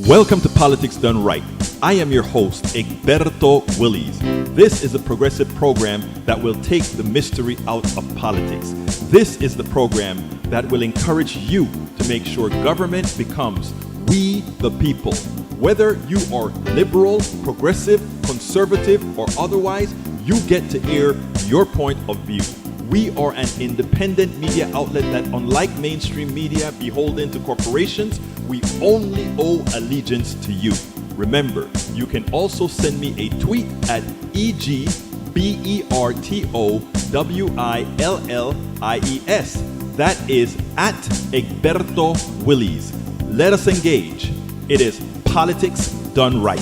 Welcome to Politics Done Right. I am your host, Egberto Willies. This is a progressive program that will take the mystery out of politics. This is the program that will encourage you to make sure government becomes we the people. Whether you are liberal, progressive, conservative, or otherwise, you get to air your point of view. We are an independent media outlet that, unlike mainstream media beholden to corporations, we only owe allegiance to you. Remember, you can also send me a tweet at EGBERTOWILLIES. That is at Egberto Willies. Let us engage. It is Politics Done Right.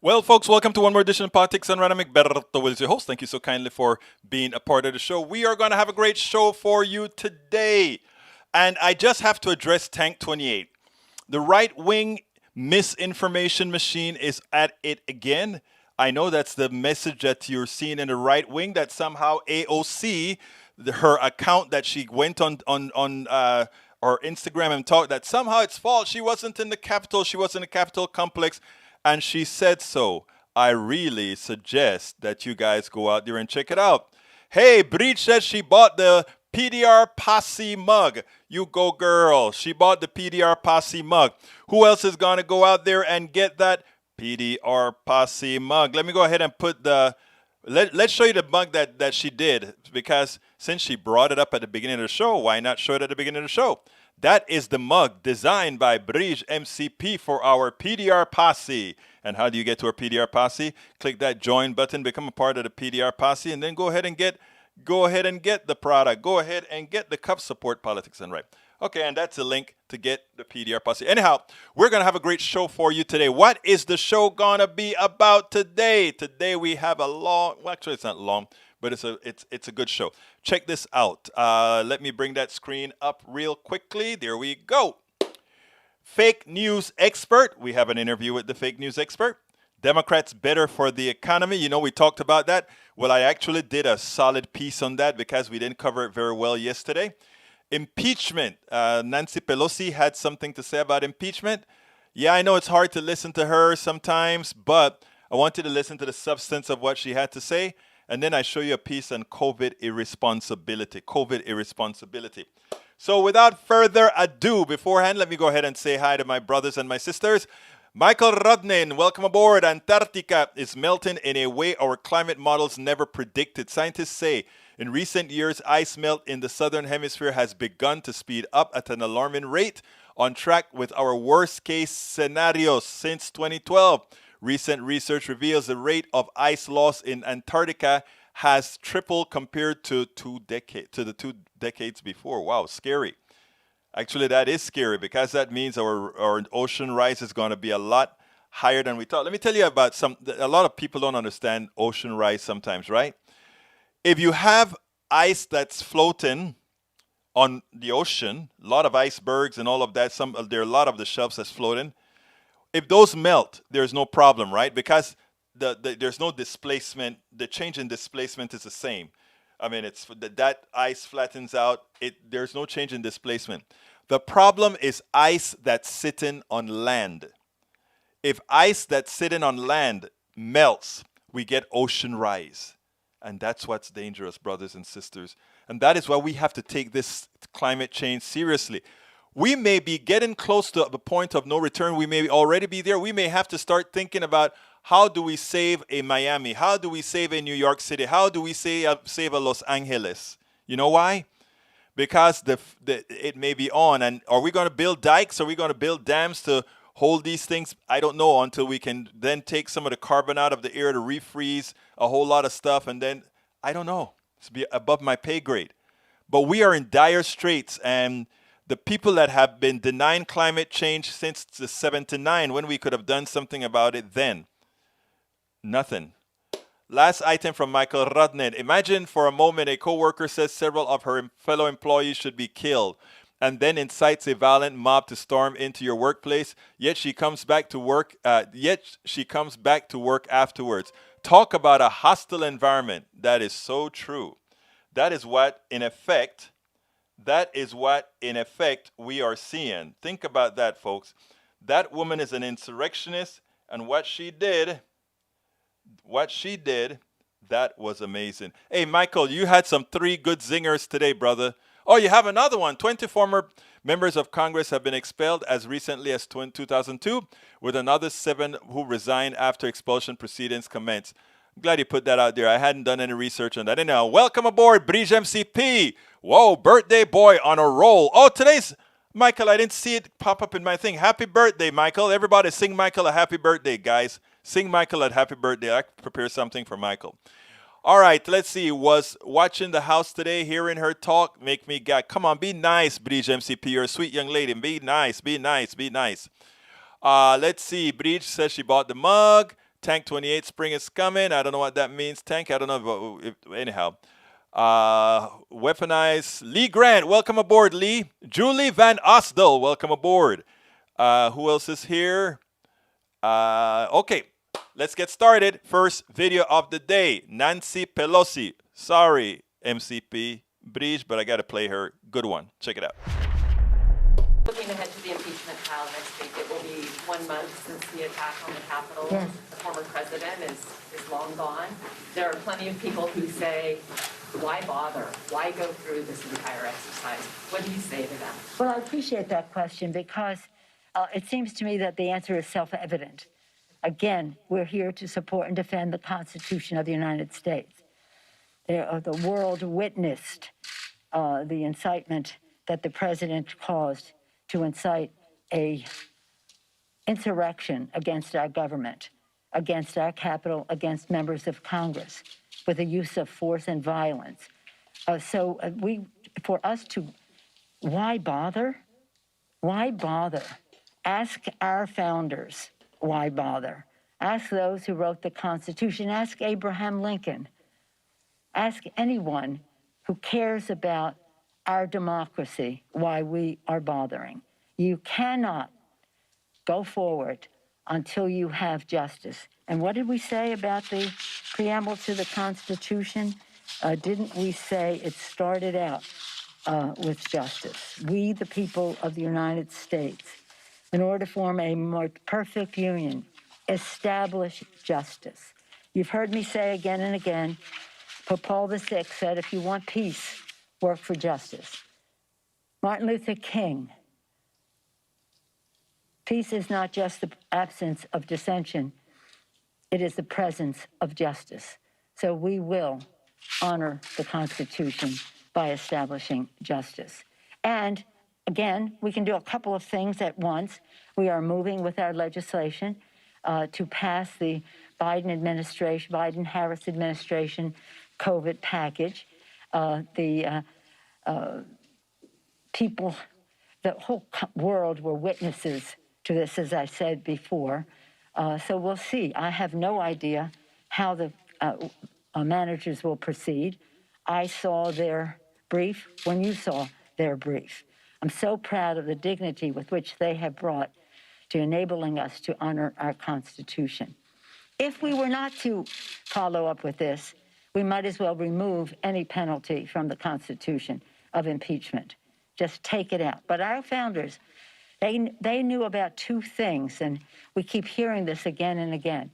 Well, folks, welcome to one more edition of Politics Done Right. I'm Egberto Willies, your host. Thank you so kindly for being a part of the show. We are going to have a great show for you today. And I just have to address Tank 28. The right-wing misinformation machine is at it again. I know that's the message that you're seeing in the right wing, that somehow AOC, her account that she went on or Instagram and talked, that somehow it's false. She wasn't in the Capitol. She was in the Capitol complex. And she said so. I really suggest that you guys go out there and check it out. Hey, Breach says she bought the PDR Posse mug. You go, girl. She bought the PDR Posse mug. Who else is going to go out there and get that PDR Posse mug? Let me go ahead and put the... Let's show you the mug that she did, because since she brought it up at the beginning of the show, why not show it at the beginning of the show? That is the mug designed by Bridge MCP for our PDR Posse. And how do you get to our PDR Posse? Click that join button, become a part of the PDR Posse, and then go ahead and get the product. Go ahead and get the cup. Support Politics Done Right. Okay, and that's a link to get the PDR Posse. Anyhow, we're going to have a great show for you today. What is the show going to be about today? Today we have a long, well, actually it's not long, but it's a good show. Check this out. Let me bring that screen up real quickly. There we go. Fake news expert. We have an interview with the fake news expert. Democrats better for the economy. You know, we talked about that. Well, I actually did a solid piece on that because we didn't cover it very well yesterday. Impeachment. Nancy Pelosi had something to say about impeachment. Yeah, I know it's hard to listen to her sometimes, but I want you to listen to the substance of what she had to say. And then I show you a piece on COVID irresponsibility. So without further ado, beforehand, let me go ahead and say hi to my brothers and my sisters. Michael Rodnin, welcome aboard. Antarctica is melting in a way our climate models never predicted. Scientists say in recent years, ice melt in the southern hemisphere has begun to speed up at an alarming rate, on track with our worst-case scenarios since 2012. Recent research reveals the rate of ice loss in Antarctica has tripled compared to the 2 decades before. Wow, scary. Actually, that is scary because that means our ocean rise is going to be a lot higher than we thought. Let me tell you about a lot of people don't understand ocean rise sometimes, right? If you have ice that's floating on the ocean, a lot of icebergs and all of that, there are a lot of the shelves that's floating. If those melt, there's no problem, right? Because there's no displacement. The change in displacement is the same. I mean, it's that ice flattens out. There's no change in displacement. The problem is ice that's sitting on land. If ice that's sitting on land melts, we get ocean rise. And that's what's dangerous, brothers and sisters. And that is why we have to take this climate change seriously. We may be getting close to the point of no return. We may already be there. We may have to start thinking about how do we save a Miami? How do we save a New York City? How do we save a Los Angeles? You know why? Because it may be on. And are we going to build dikes? Are we going to build dams to hold these things? I don't know, until we can then take some of the carbon out of the air to refreeze a whole lot of stuff. And then, I don't know. It's above my pay grade. But we are in dire straits. And the people that have been denying climate change since the 79, when we could have done something about it then. Nothing. Last item from Michael Rodnin. Imagine for a moment a coworker says several of her fellow employees should be killed and then incites a violent mob to storm into your workplace, yet she comes back to work afterwards. Talk about a hostile environment. That is so true. That is what, in effect, That is what, in effect, we are seeing. Think about that, folks. That woman is an insurrectionist, and what she did, that was amazing. Hey, Michael, you had some 3 good zingers today, brother. Oh, you have another one. 20 former members of Congress have been expelled as recently as 2002, with another 7 who resigned after expulsion proceedings commenced. I'm glad you put that out there. I hadn't done any research on that. Anyhow, welcome aboard, Brige MCP. Whoa, birthday boy on a roll. Oh, today's Michael. I didn't see it pop up in my thing. Happy birthday, Michael. Everybody sing Michael a happy birthday, guys. Sing Michael a happy birthday. I prepare something for Michael. All right, let's see. Was watching the house today, hearing her talk, make me gag. Come on, be nice, Brige MCP. You're a sweet young lady. Be nice, be nice, be nice. Let's see. Brige says she bought the mug. Tank 28 spring is coming. I don't know what that means. Tank, I don't know. Anyhow. Weaponized. Lee Grant, welcome aboard, Lee. Julie Van Osdel, welcome aboard. Who else is here? Okay, let's get started. First video of the day. Nancy Pelosi. Sorry, MCP Brige, but I got to play her. Good one. Check it out. Looking ahead to the impeachment trial next week, it will be 1 month since the attack on the Capitol. Yes. The former president is long gone. There are plenty of people who say, why bother? Why go through this entire exercise? What do you say to them? Well, I appreciate that question because it seems to me that the answer is self-evident. Again, we're here to support and defend the Constitution of the United States. The world witnessed the incitement that the president caused to incite a insurrection against our government, against our Capitol, against members of Congress, with the use of force and violence. For us to, why bother? Why bother? Ask our founders, why bother? Ask those who wrote the Constitution. Ask Abraham Lincoln. Ask anyone who cares about our democracy why we are bothering. You cannot go forward until you have justice. And what did we say about the preamble to the Constitution? Didn't we say it started out with justice? We, the people of the United States, in order to form a more perfect union, establish justice. You've heard me say again and again, Pope Paul VI said, if you want peace, work for justice. Martin Luther King, peace is not just the absence of dissension, it is the presence of justice. So we will honor the Constitution by establishing justice. And again, we can do a couple of things at once. We are moving with our legislation to pass the Biden-Harris administration COVID package. People, the whole world were witnesses to this, as I said before. So we'll see. I have no idea how the managers will proceed. I saw their brief when you saw their brief. I'm so proud of the dignity with which they have brought to enabling us to honor our Constitution. If we were not to follow up with this, we might as well remove any penalty from the Constitution of impeachment. Just take it out. But our founders, they knew about 2 things, and we keep hearing this again and again.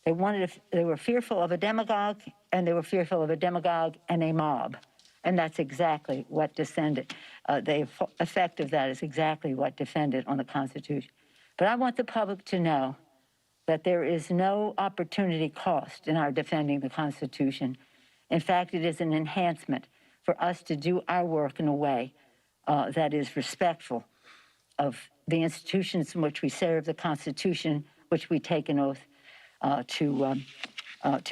They were fearful of a demagogue, and they were fearful of a demagogue and a mob. And that's exactly what descended. The effect of that is exactly what defended on the Constitution. But I want the public to know that there is no opportunity cost in our defending the Constitution. In fact, it is an enhancement for us to do our work in a way that is respectful of the institutions in which we serve, the Constitution, which we take an oath to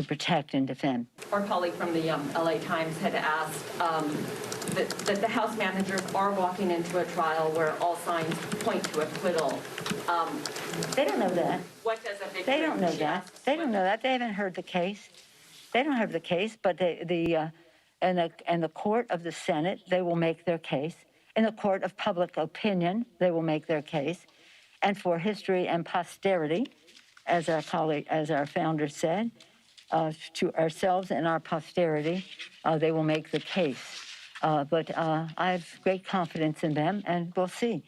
protect and defend. Our colleague from the LA Times had asked that the House managers are walking into a trial where all signs point to acquittal. They don't know that. What does a victory? They don't know that. They don't know that. They haven't heard the case. They don't have the case, but in the court of the Senate, they will make their case. In the court of public opinion, they will make their case. And for history and posterity, as our founder said, to ourselves and our posterity, they will make the case. But I have great confidence in them, and we'll see.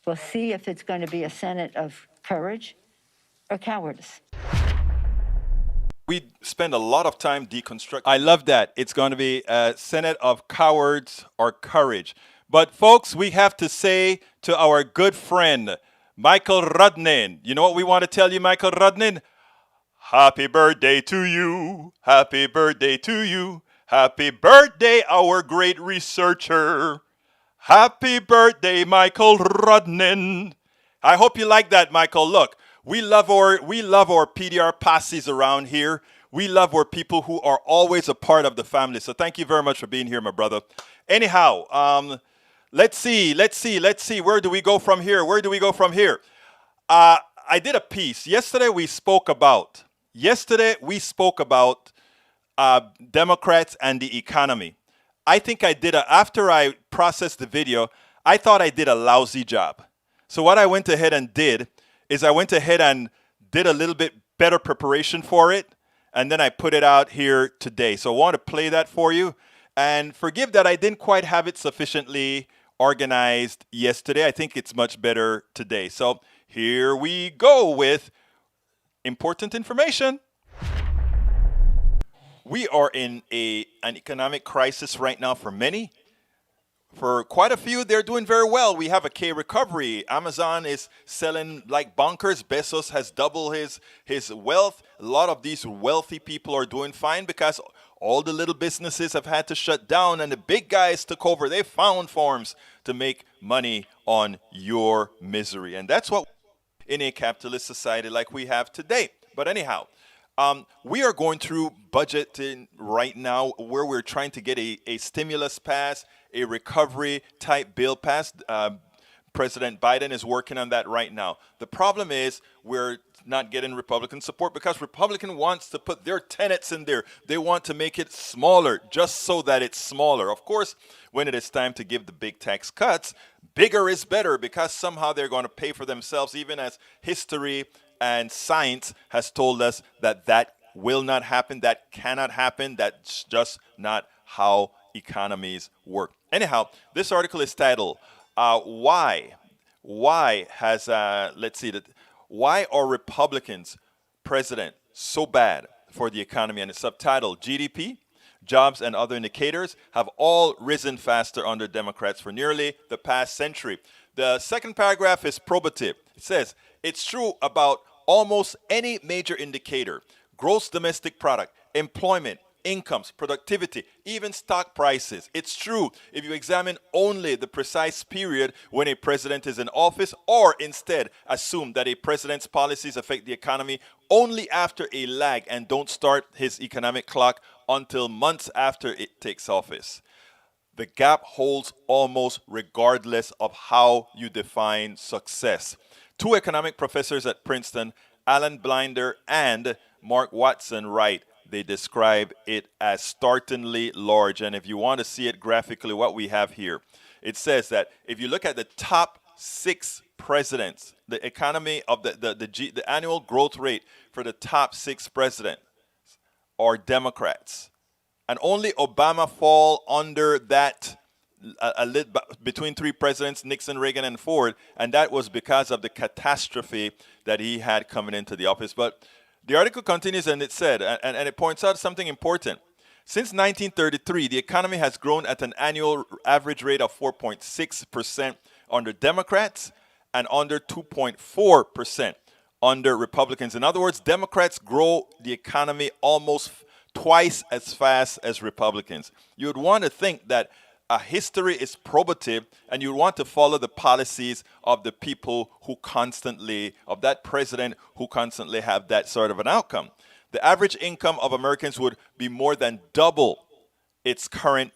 We'll see if it's going to be a Senate of courage or cowardice. We spend a lot of time deconstructing. I love that. It's going to be a Senate of cowards or courage. But folks, we have to say to our good friend, Michael Rudnin, you know what we want to tell you, Michael Rudnin? Happy birthday to you. Happy birthday to you. Happy birthday, our great researcher. Happy birthday, Michael Rudnin. I hope you like that, Michael. Look, we love our PDR posses around here. We love our people who are always a part of the family. So thank you very much for being here, my brother. Anyhow, let's see. Where do we go from here? I did a piece. Yesterday we spoke about Democrats and the economy. I think after I processed the video, I thought I did a lousy job. So what I went ahead and did is I went ahead and did a little bit better preparation for it, and then I put it out here today. So I want to play that for you. And forgive that I didn't quite have it sufficiently organized yesterday. I think it's much better today. So here we go with important information. We are in an economic crisis right now for many. For quite a few, they're doing very well. We have a K recovery. Amazon is selling like bonkers. Bezos has doubled his wealth. A lot of these wealthy people are doing fine because all the little businesses have had to shut down and the big guys took over. They found forms to make money on your misery. And that's what in a capitalist society like we have today. But anyhow, we are going through budgeting right now where we're trying to get a stimulus pass, a recovery type bill passed. President Biden is working on that right now. The problem is we're not getting Republican support because Republican wants to put their tenets in there. They want to make it smaller just so that it's smaller. Of course, when it is time to give the big tax cuts, bigger is better because somehow they're going to pay for themselves, even as history and science has told us that will not happen, that cannot happen, that's just not how economies work. Anyhow, this article is titled, Why are Republicans president so bad for the economy? And it's subtitled, GDP, jobs, and other indicators have all risen faster under Democrats for nearly the past century. The second paragraph is probative. It says, it's true about almost any major indicator, gross domestic product, employment, incomes, productivity, even stock prices. It's true if you examine only the precise period when a president is in office, or instead assume that a president's policies affect the economy only after a lag and don't start his economic clock until months after it takes office. The gap holds almost regardless of how you define success. Two economic professors at Princeton, Alan Blinder and Mark Watson, write, they describe it as startlingly large. And if you want to see it graphically, what we have here, it says that if you look at the top 6 presidents, the economy of the annual growth rate for the top 6 presidents are Democrats. And only Obama fall under that between 3 presidents, Nixon, Reagan, and Ford, and that was because of the catastrophe that he had coming into the office. But the article continues and it said, and it points out something important. Since 1933, the economy has grown at an annual average rate of 4.6% under Democrats and under 2.4% under Republicans. In other words, Democrats grow the economy almost twice as fast as Republicans. You would want to think that history is probative, and you want to follow the policies of the people of that president who constantly have that sort of an outcome. The average income of Americans would be more than double its current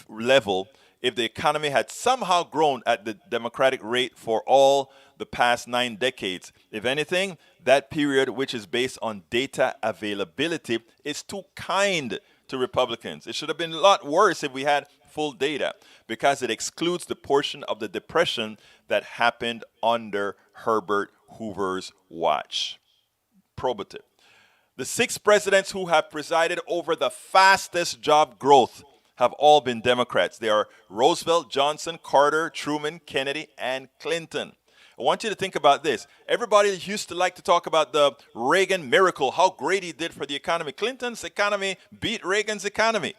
level if the economy had somehow grown at the Democratic rate for all the past 9 decades. If anything, that period, which is based on data availability, is too kind to Republicans. It should have been a lot worse if we had full data, because it excludes the portion of the depression that happened under Herbert Hoover's watch. Probative. The 6 presidents who have presided over the fastest job growth have all been Democrats. They are Roosevelt, Johnson, Carter, Truman, Kennedy, and Clinton. I want you to think about this. Everybody used to like to talk about the Reagan miracle, how great he did for the economy. Clinton's economy beat Reagan's economy.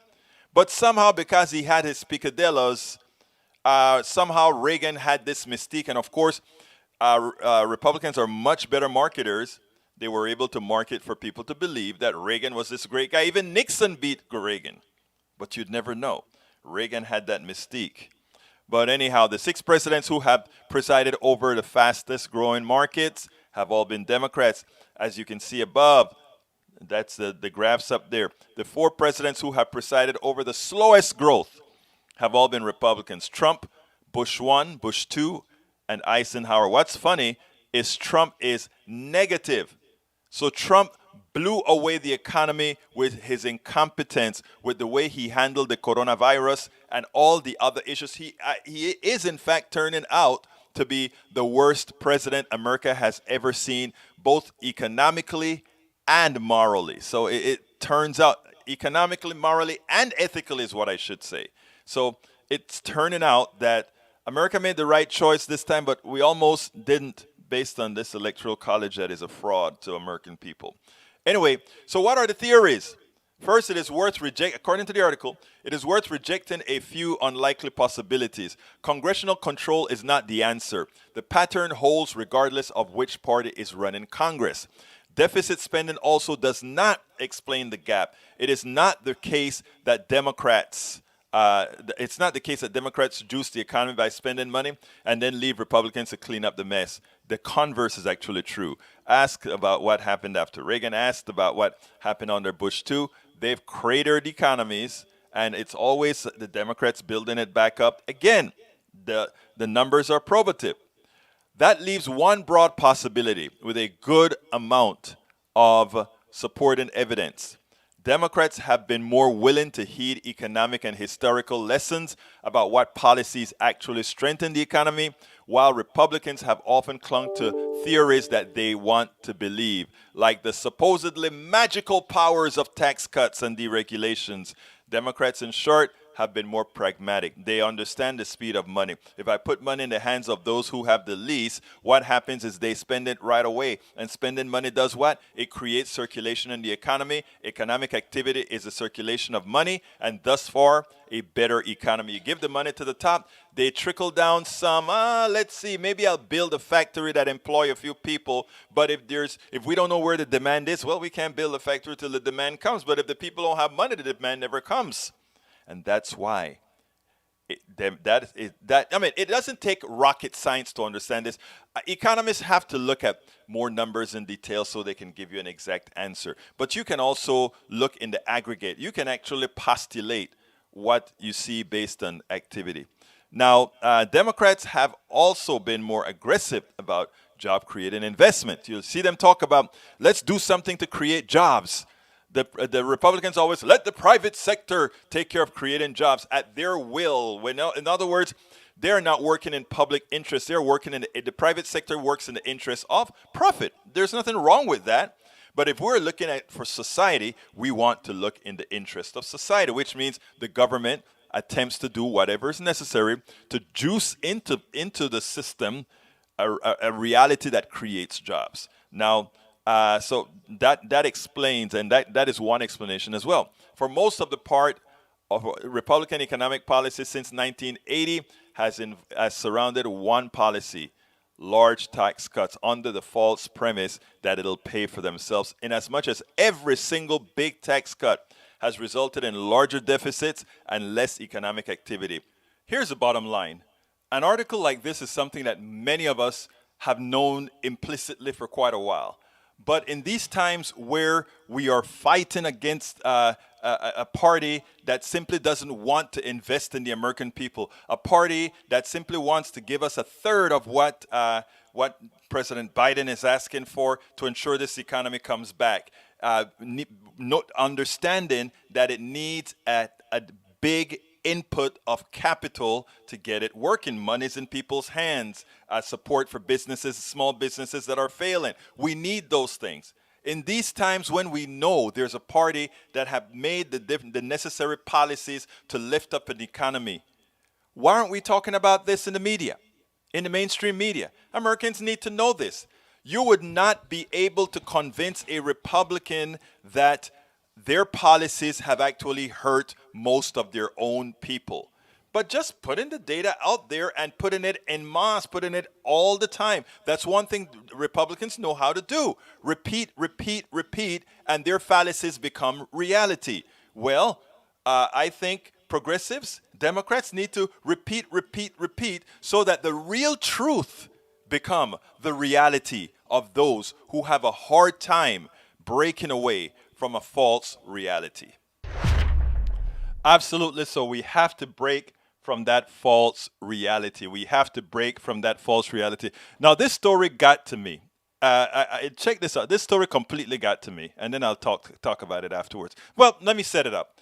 But somehow, because he had his picadillos, somehow Reagan had this mystique. And of course, Republicans are much better marketers. They were able to market for people to believe that Reagan was this great guy. Even Nixon beat Reagan. But you'd never know. Reagan had that mystique. But anyhow, the 6 presidents who have presided over the fastest growing markets have all been Democrats. As you can see above, that's the graphs up there. The 4 presidents who have presided over the slowest growth have all been Republicans. Trump, Bush 1, Bush 2, and Eisenhower. What's funny is Trump is negative. So Trump blew away the economy with his incompetence, with the way he handled the coronavirus and all the other issues. He is, in fact, turning out to be the worst president America has ever seen, both economically and morally. So it turns out economically, morally, and ethically is what I should say. So it's turning out that America made the right choice this time, but we almost didn't, based on this electoral college that is a fraud to American people. Anyway, so what are the theories? First, it is worth according to the article, it is worth rejecting a few unlikely possibilities. Congressional control is not the answer. The pattern holds regardless of which party is running Congress. Deficit spending also does not explain the gap. It is not the case that Democrats juice the economy by spending money and then leave Republicans to clean up the mess. The converse is actually true. Ask about what happened after Reagan. Asked about what happened under Bush 2. They've cratered economies, and it's always the Democrats building it back up. Again, the numbers are probative. That leaves one broad possibility with a good amount of supporting evidence. Democrats have been more willing to heed economic and historical lessons about what policies actually strengthen the economy, while Republicans have often clung to theories that they want to believe, like the supposedly magical powers of tax cuts and deregulations. Democrats, in short, have been more pragmatic. They understand the speed of money. If I put money in the hands of those who have the least, what happens is they spend it right away. And spending money does what? It creates circulation in the economy. Economic activity is a circulation of money, and thus far, a better economy. You give the money to the top, they trickle down some, let's see, maybe I'll build a factory that employ a few people, but if we don't know where the demand is, well, we can't build a factory till the demand comes. But if the people don't have money, the demand never comes. And that's why it doesn't take rocket science to understand this. Economists have to look at more numbers in detail so they can give you an exact answer. But you can also look in the aggregate. You can actually postulate what you see based on activity. Now, Democrats have also been more aggressive about job creating investment. You'll see them talk about, let's do something to create jobs. The Republicans always let the private sector take care of creating jobs at their will. In other words, they're not working in public interest. They're working in the private sector works in the interest of profit. There's nothing wrong with that. But if we're looking at for society, we want to look in the interest of society, which means the government attempts to do whatever is necessary to juice into the system a reality that creates jobs. Now, so that explains, and that is one explanation as well. For most of the part of Republican economic policy since 1980 has surrounded one policy: large tax cuts, under the false premise that it'll pay for themselves, in as much as every single big tax cut has resulted in larger deficits and less economic activity. Here's the bottom line. An article like this is something that many of us have known implicitly for quite a while. But in these times where we are fighting against a party that simply doesn't want to invest in the American people, a party that simply wants to give us a third of what President Biden is asking for to ensure this economy comes back, understanding that it needs a big input of capital to get it working. Money's in people's hands. Support for businesses, small businesses that are failing. We need those things. In these times when we know there's a party that have made the necessary policies to lift up an economy, why aren't we talking about this in the media, in the mainstream media? Americans need to know this. You would not be able to convince a Republican that their policies have actually hurt most of their own people. But just putting the data out there and putting it en masse, putting it all the time. That's one thing Republicans know how to do. Repeat, repeat, repeat, and their fallacies become reality. Well, I think progressives, Democrats need to repeat, repeat, repeat so that the real truth become the reality of those who have a hard time breaking away from a false reality. Absolutely. So we have to break from that false reality. We have to break from that false reality. Now, this story got to me. Check this out. This story completely got to me, and then I'll talk about it afterwards. Well, let me set it up.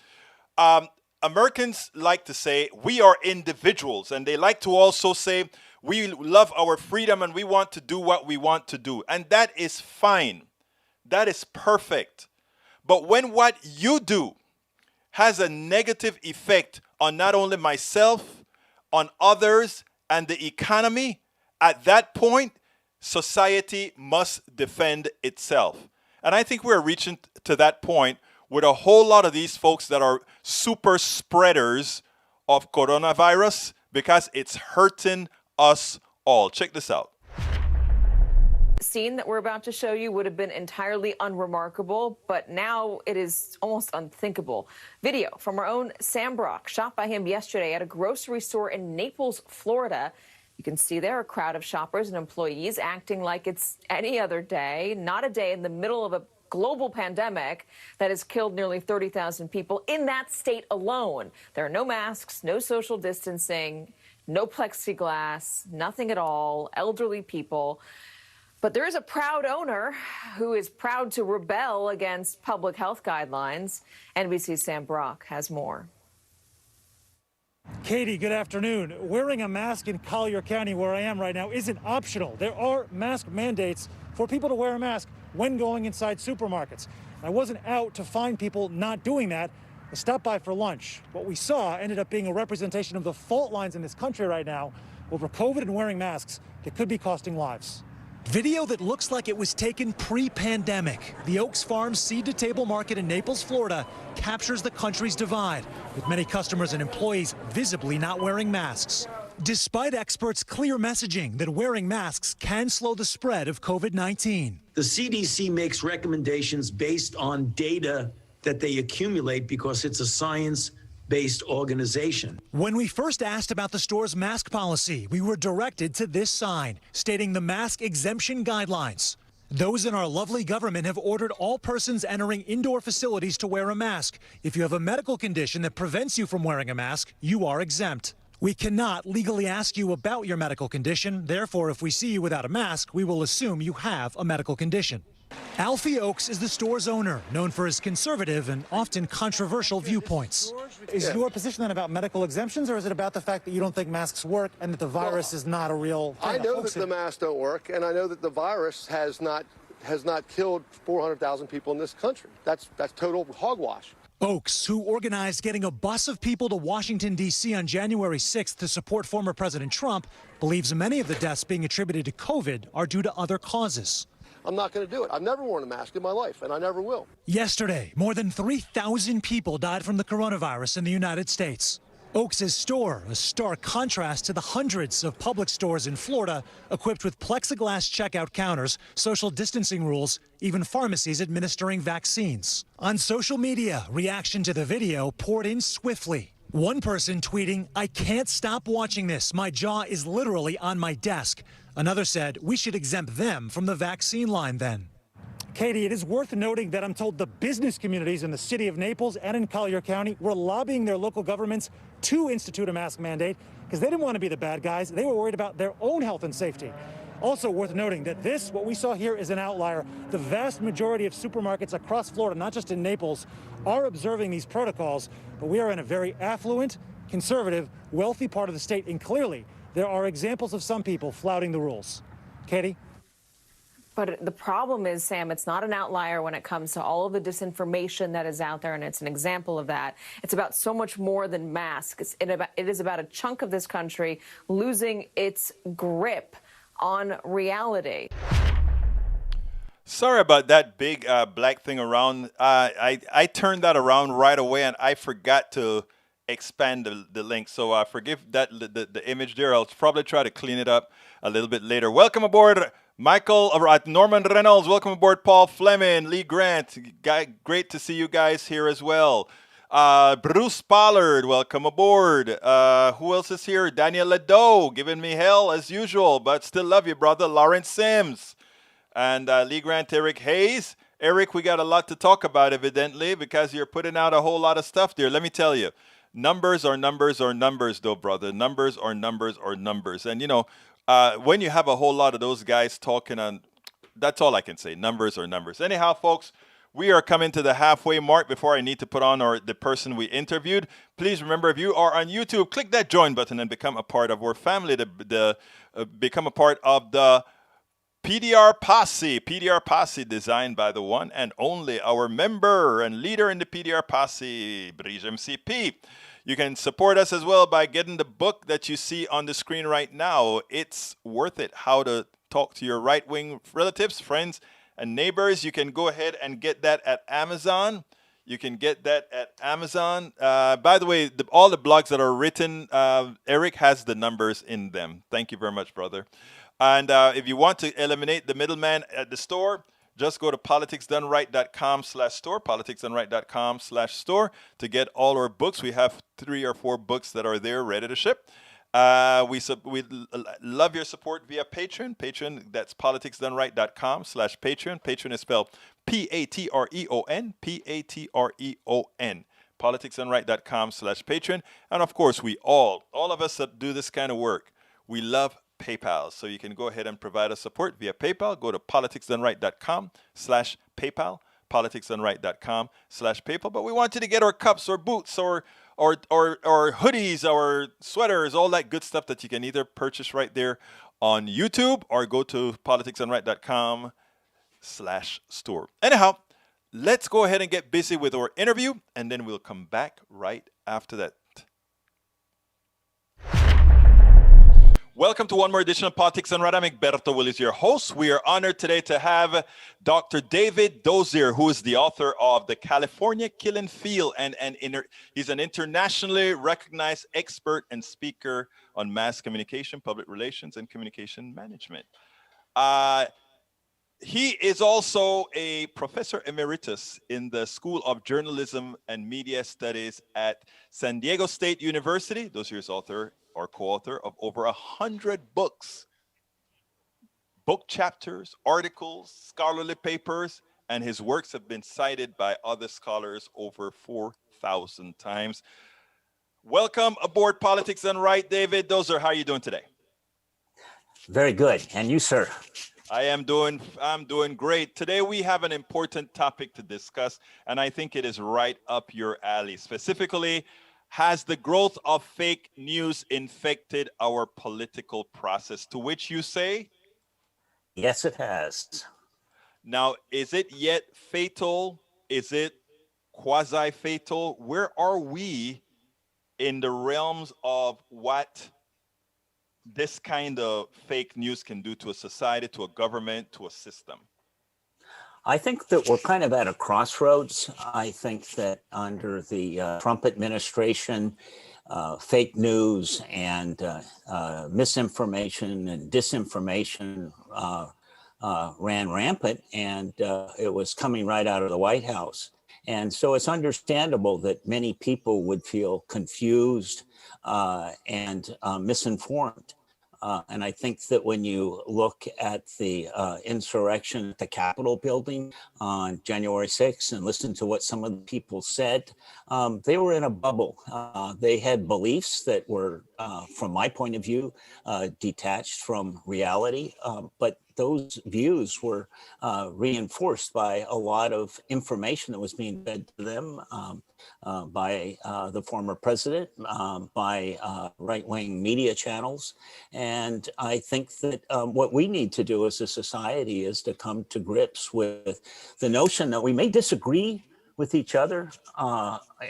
Americans like to say we are individuals, and they like to also say we love our freedom and we want to do what we want to do. And that is fine. That is perfect. But when what you do has a negative effect on not only myself, on others, and the economy, at that point, society must defend itself. And I think we're reaching to that point with a whole lot of these folks that are super spreaders of coronavirus because it's hurting us all. Check this out. Scene that we're about to show you would have been entirely unremarkable, but now it is almost unthinkable. Video from our own Sam Brock, shot by him yesterday at a grocery store in Naples, Florida. You can see there a crowd of shoppers and employees acting like it's any other day, not a day in the middle of a global pandemic that has killed nearly 30,000 people in that state alone. There are no masks, no social distancing, no plexiglass, nothing at all, elderly people. But there is a proud owner who is proud to rebel against public health guidelines. NBC's Sam Brock has more. Katie, good afternoon. Wearing a mask in Collier County, where I am right now, isn't optional. There are mask mandates for people to wear a mask when going inside supermarkets. I wasn't out to find people not doing that. I stopped by for lunch. What we saw ended up being a representation of the fault lines in this country right now over COVID and wearing masks that could be costing lives. Video that looks like it was taken pre-pandemic. The Oaks Farm seed-to-table market in Naples, Florida, captures the country's divide, with many customers and employees visibly not wearing masks. Despite experts' clear messaging that wearing masks can slow the spread of COVID-19. The CDC makes recommendations based on data that they accumulate because it's a science-based organization. When we first asked about the store's mask policy, we were directed to this sign stating the mask exemption guidelines. Those in our lovely government have ordered all persons entering indoor facilities to wear a mask. If you have a medical condition that prevents you from wearing a mask, you are exempt. We cannot legally ask you about your medical condition. Therefore, if we see you without a mask, we will assume you have a medical condition. Alfie Oaks is the store's owner, known for his conservative and often controversial viewpoints. Is your position then about medical exemptions, or is it about the fact that you don't think masks work and that the virus is not a real thing? I know that the masks don't work, and I know that the virus has not killed 400,000 people in this country. That's total hogwash. Oaks, who organized getting a bus of people to Washington, D.C. on January 6th to support former President Trump, believes many of the deaths being attributed to COVID are due to other causes. I'm not going to do it. I've never worn a mask in my life, and I never will. Yesterday, more than 3,000 people died from the coronavirus in the United States. Oaks' store, a stark contrast to the hundreds of public stores in Florida equipped with plexiglass checkout counters, social distancing rules, even pharmacies administering vaccines. On social media, reaction to the video poured in swiftly. One person tweeting, "I can't stop watching this. My jaw is literally on my desk." Another said, "We should exempt them from the vaccine line then." Katie, it is worth noting that I'm told the business communities in the city of Naples and in Collier County were lobbying their local governments to institute a mask mandate because they didn't want to be the bad guys. They were worried about their own health and safety. Also worth noting that what we saw here is an outlier. The vast majority of supermarkets across Florida, not just in Naples, are observing these protocols, but we are in a very affluent, conservative, wealthy part of the state, and clearly there are examples of some people flouting the rules. Katie? But the problem is, Sam, it's not an outlier when it comes to all of the disinformation that is out there, and it's an example of that. It's about so much more than masks. It is about a chunk of this country losing its grip on reality. Sorry about that big black thing around. I turned that around right away, and I forgot to expand the link. So forgive that the image there. I'll probably try to clean it up a little bit later. Welcome aboard, Michael, Norman Reynolds. Welcome aboard, Paul Fleming, Lee Grant. Great to see you guys here as well. Bruce Pollard, welcome aboard. Who else is here? Daniel Ledoux, giving me hell as usual, but still love you, brother. Lawrence Sims. And Lee Grant, Eric Hayes. Eric, we got a lot to talk about, evidently, because you're putting out a whole lot of stuff there. Let me tell you, numbers are numbers are numbers, though, brother. Numbers are numbers are numbers. And, you know, when you have a whole lot of those guys talking on, that's all I can say. Numbers are numbers. Anyhow, folks, we are coming to the halfway mark before I need to put on the person we interviewed. Please remember, if you are on YouTube, click that join button and become a part of our family, become a part of the PDR Posse designed by the one and only our member and leader in the PDR Posse, Bridge MCP. You can support us as well by getting the book that you see on the screen right now. It's worth it. How to talk to your right-wing relatives, friends, and neighbors. You can go ahead and get that at Amazon. You can get that at Amazon. By the way, all the blogs that are written, Eric has the numbers in them. Thank you very much, brother. And if you want to eliminate the middleman at the store, just go to politicsdoneright.com/store, politicsdoneright.com/store to get all our books. We have 3 or 4 books that are there ready to ship. We love your support via Patreon. Patreon, that's politicsdoneright.com/Patreon. Patreon is spelled Patreon, Patreon. Politicsdoneright.com/Patreon. And of course, all of us that do this kind of work, we love PayPal. So you can go ahead and provide us support via PayPal. Go to politicsdoneright.com/PayPal, politicsdoneright.com/PayPal. But we want you to get our cups or boots or hoodies or sweaters, all that good stuff that you can either purchase right there on YouTube or go to politicsdoneright.com/store. Anyhow, let's go ahead and get busy with our interview, and then we'll come back right after that. Welcome to one more edition of Politics Done Right. I'm Egberto Willis, your host. We are honored today to have Dr. David Dozier, who is the author of The California Killing Field, and he's an internationally recognized expert and speaker on mass communication, public relations, and communication management. He is also a professor emeritus in the School of Journalism and Media Studies at San Diego State University. Dozier is author or co-author of over 100 books, book chapters, articles, scholarly papers, and his works have been cited by other scholars over 4,000 times. Welcome aboard Politics Done Right, David Dozier. How are you doing today? Very good. And you, sir? I'm doing great. Today we have an important topic to discuss, and I think it is right up your alley. Specifically, has the growth of fake news infected our political process? To which you say? Yes, it has. Now, is it yet fatal? Is it quasi-fatal? Where are we in the realms of what this kind of fake news can do to a society, to a government, to a system? I think that we're kind of at a crossroads. I think that under the Trump administration, fake news and misinformation and disinformation ran rampant, and it was coming right out of the White House. And so it's understandable that many people would feel confused and misinformed. And I think that when you look at the insurrection at the Capitol building on January 6th and listen to what some of the people said, they were in a bubble. They had beliefs that were, from my point of view, detached from reality. But those views were reinforced by a lot of information that was being fed to them. by the former president, by right-wing media channels. And I think that what we need to do as a society is to come to grips with the notion that we may disagree with each other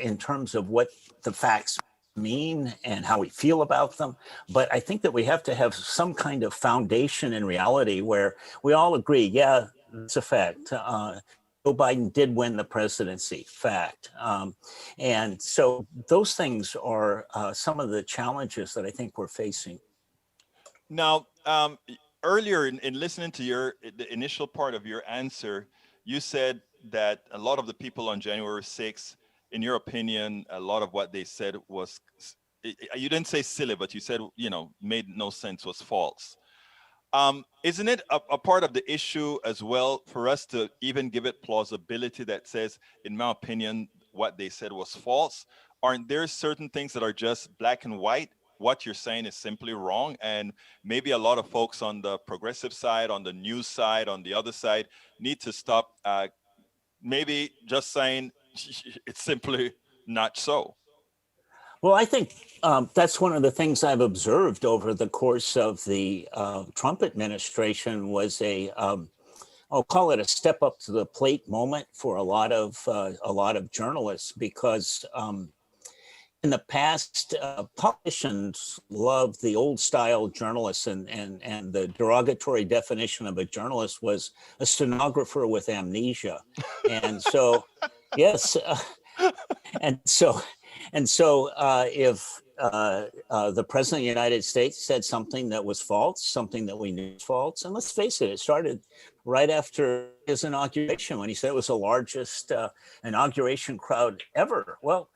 in terms of what the facts mean and how we feel about them. But I think that we have to have some kind of foundation in reality where we all agree, yeah, it's a fact. Joe Biden did win the presidency, fact. And so those things are some of the challenges that I think we're facing. Now, earlier in listening to the initial part of your answer, you said that a lot of the people on January 6th, in your opinion, a lot of what they said was, you didn't say silly, but you said, made no sense, was false. Isn't it a part of the issue as well for us to even give it plausibility that says, in my opinion, what they said was false? Aren't there certain things that are just black and white? What you're saying is simply wrong. And maybe a lot of folks on the progressive side, on the news side, on the other side, need to stop maybe just saying it's simply not so. Well, I think that's one of the things I've observed over the course of the Trump administration was I'll call it a step up to the plate moment for a lot of journalists, because in the past, politicians loved the old style journalists, and the derogatory definition of a journalist was a stenographer with amnesia. And so, yes. And so if the president of the United States said something that was false, something that we knew was false, and let's face it, it started right after his inauguration when he said it was the largest inauguration crowd ever. Well,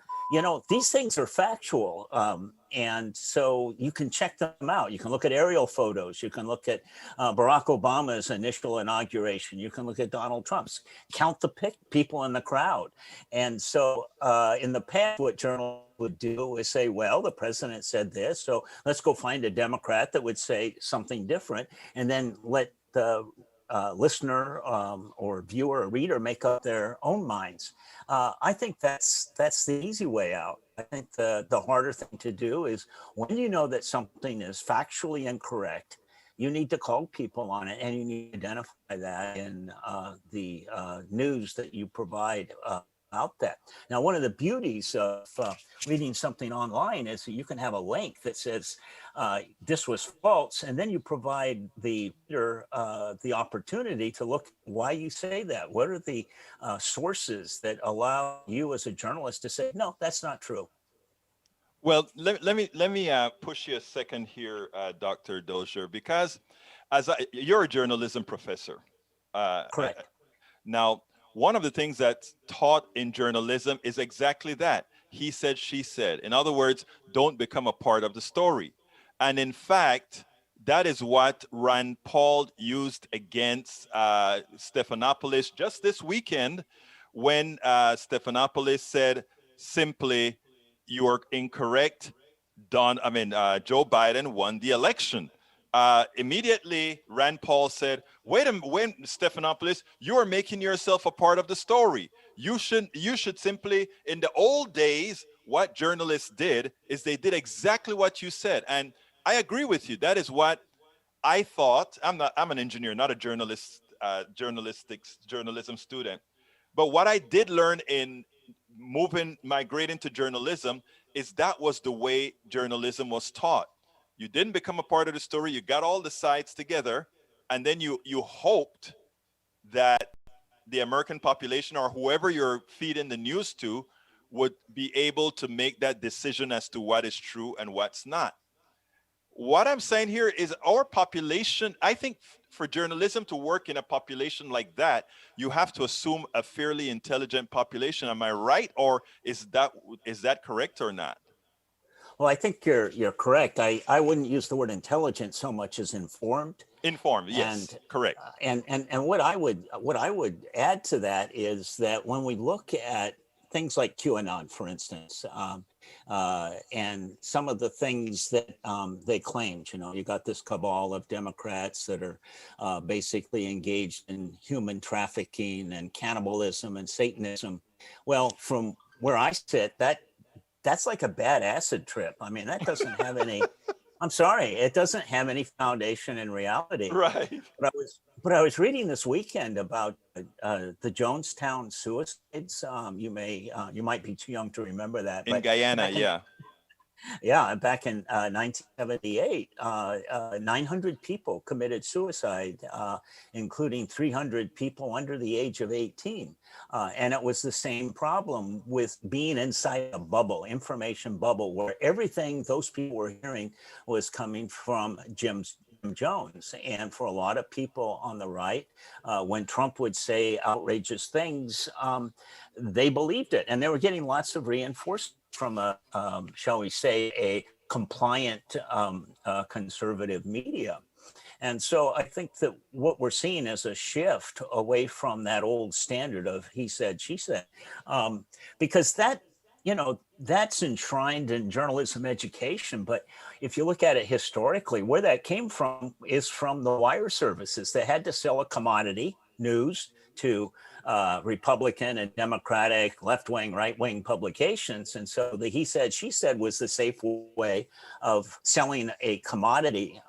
these things are factual. And so you can check them out. You can look at aerial photos. You can look at Barack Obama's initial inauguration. You can look at Donald Trump's. Count the people in the crowd. And so in the past, what journalists would do is say, well, the president said this, so let's go find a Democrat that would say something different, and then let the listener or viewer or reader make up their own minds. I think that's the easy way out. I think the harder thing to do is when you know that something is factually incorrect, you need to call people on it, and you need to identify that in the news that you provide about that. Now, one of the beauties of reading something online is that you can have a link that says this was false, and then you provide the reader the opportunity to look why you say that. What are the sources that allow you as a journalist to say, no, that's not true? Well, let me push you a second here, Dr. Dozier, because you're a journalism professor. Correct. Now, one of the things that's taught in journalism is exactly that. He said, she said. In other words, don't become a part of the story. And in fact, that is what Rand Paul used against Stephanopoulos just this weekend, when Stephanopoulos said simply, you are incorrect. Joe Biden won the election. Immediately, Rand Paul said, wait a minute, Stephanopoulos, you are making yourself a part of the story. You should simply, in the old days, what journalists did is they did exactly what you said. And I agree with you. That is what I thought. I'm an engineer, not a journalism student. But what I did learn in migrating to journalism is that was the way journalism was taught. You didn't become a part of the story. You got all the sides together, and then you hoped that the American population, or whoever you're feeding the news to, would be able to make that decision as to what is true and what's not. What I'm saying here is our population, I think for journalism to work in a population like that, you have to assume a fairly intelligent population. Am I right? Or is that correct or not? Well, I think you're correct. I wouldn't use the word intelligent so much as informed. Informed, yes, and, correct. And what I would add to that is that when we look at things like QAnon, for instance, and some of the things that they claimed, you got this cabal of Democrats that are basically engaged in human trafficking and cannibalism and Satanism. Well, from where I sit, that's like a bad acid trip. I mean, that doesn't have any. I'm sorry, it doesn't have any foundation in reality. Right. But I was reading this weekend about the Jonestown suicides. You might be too young to remember that, In but Guyana, back in, yeah. yeah, back in 1978, 900 people committed suicide, including 300 people under the age of 18. And it was the same problem with being inside a bubble, information bubble, where everything those people were hearing was coming from Jim Jones. And for a lot of people on the right, when Trump would say outrageous things, they believed it. And they were getting lots of reinforcement from shall we say, a compliant conservative media. And so I think that what we're seeing is a shift away from that old standard of he said, she said, because that's enshrined in journalism education. But if you look at it historically, where that came from is from the wire services. They had to sell a commodity, news, to Republican and Democratic, left-wing, right-wing publications. And so the he said, she said was the safe way of selling a commodity.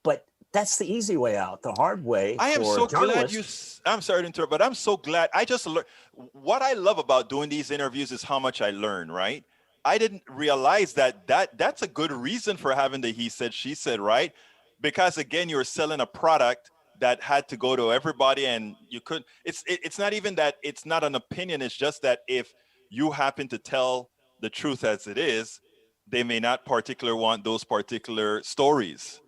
But that's the easy way out. The hard way I am for so glad journalists. I'm sorry to interrupt, but I'm so glad. I just learned. What I love about doing these interviews is how much I learn, right? I didn't realize that's a good reason for having the he said, she said, right? Because again, you're selling a product that had to go to everybody, and you couldn't. It's not even that it's not an opinion. It's just that if you happen to tell the truth as it is, they may not particularly want those particular stories.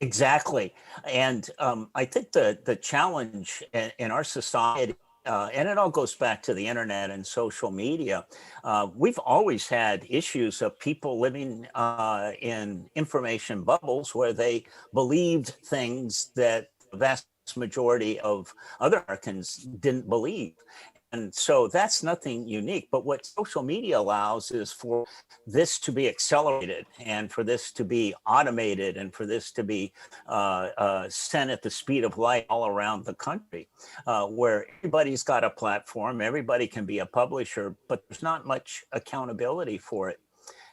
Exactly. And I think the challenge in our society, and it all goes back to the internet and social media, we've always had issues of people living in information bubbles where they believed things that the vast majority of other Americans didn't believe. And so that's nothing unique. But what social media allows is for this to be accelerated and for this to be automated and for this to be sent at the speed of light all around the country, where everybody's got a platform, everybody can be a publisher, but there's not much accountability for it.